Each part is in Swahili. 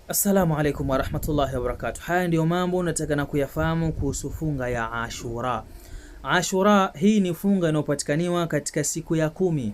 Assalamu alaikum warahmatullahi wabarakatuh. Haya ndio mambo nataka na kuyafahamu kuhusu funga ya Ashura. Ashura hii ni funga inayopatikaniwa katika siku ya 10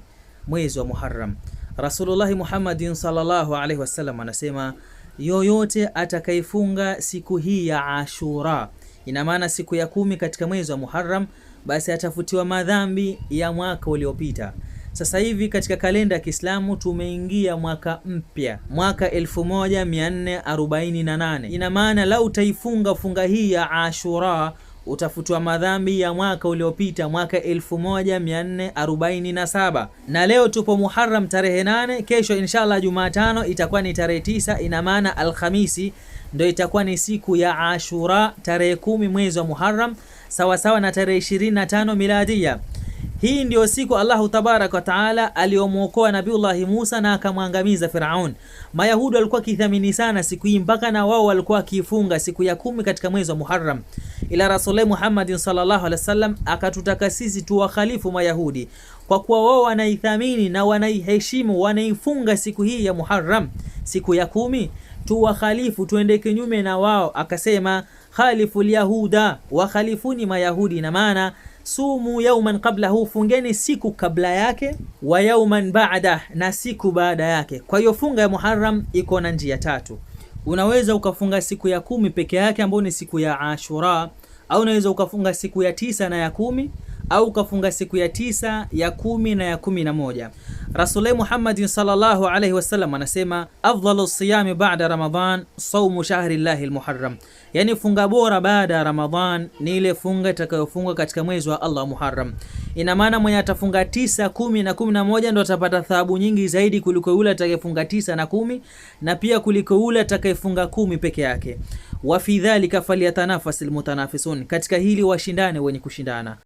mwezi wa Muharram. Rasulullah Muhammadin sallallahu alaihi wasallam anasema yoyote atakayefunga siku hii ya Ashura, ina maana siku ya 10 katika mwezi wa Muharram, basi atafutiwa madhambi ya mwaka uliopita. Sasa hivi katika kalenda ya Kiislamu tumeingia mwaka mpya, mwaka 1448. Ina maana lau utaifunga funga hii ya Ashura utafutwa madhambi ya mwaka uliopita, mwaka 1447. Na leo tupo Muharram tarehe 8, kesho inshallah Jumatano itakuwa ni tarehe 9. Ina maana Alhamisi ndio itakuwa ni siku ya Ashura tarehe 10 mwezi wa Muharram, sawa sawa na tarehe 25 miladia. Hii ndio siku Allahu tabarak wa taala aliomuokoa Nabiullah Musa na akamwangamiza Firaun. Mayahudi walikuwa kithamini sana siku hii, mpaka na wao walikuwa kifunga siku ya 10 katika mwezi wa Muharram. Ila Rasulullah Muhammadin sallallahu alaihi wasallam akatutaka sisi tuwakhalifu Mayahudi, kwa kuwa wao wanaithamini na wanaiheshimu, wanaifunga siku hii ya Muharram, siku ya 10, tuwakhalifu, tuende kinyume na wao. Akasema khalifu yahuda, wa khalifuni Mayahudi, na maana sumu yawman qablahu, fungeni siku kabla yake, wa yawman ba'da, na siku baada yake. Kwa hiyo funga ya Muharram iko na njia tatu. Unaweza ukafunga siku ya 10 peke yake ambayo ni siku ya Ashura, au unaweza ukafunga siku ya 9 na ya 10, au ukafunga siku ya 9, ya 10 na ya 11. Rasulullah Muhammadin sallallahu alaihi wasallam anasema afdalu siyami ba'da Ramadan sawmu shahri llahi almuharram, yani funga bora baada ya Ramadhan ni ile funga itakayofunga katika mwezi wa Allah Muharram. Ina maana mwenye atafunga 9, 10 na 11 ndo atapata thawabu nyingi zaidi kuliko yule atakayefunga 9 na 10, na pia kuliko yule atakayefunga 10 peke yake. Wa fi dhalika falyatanafasil mutanafisun, katika hili washindane wenye kushindana.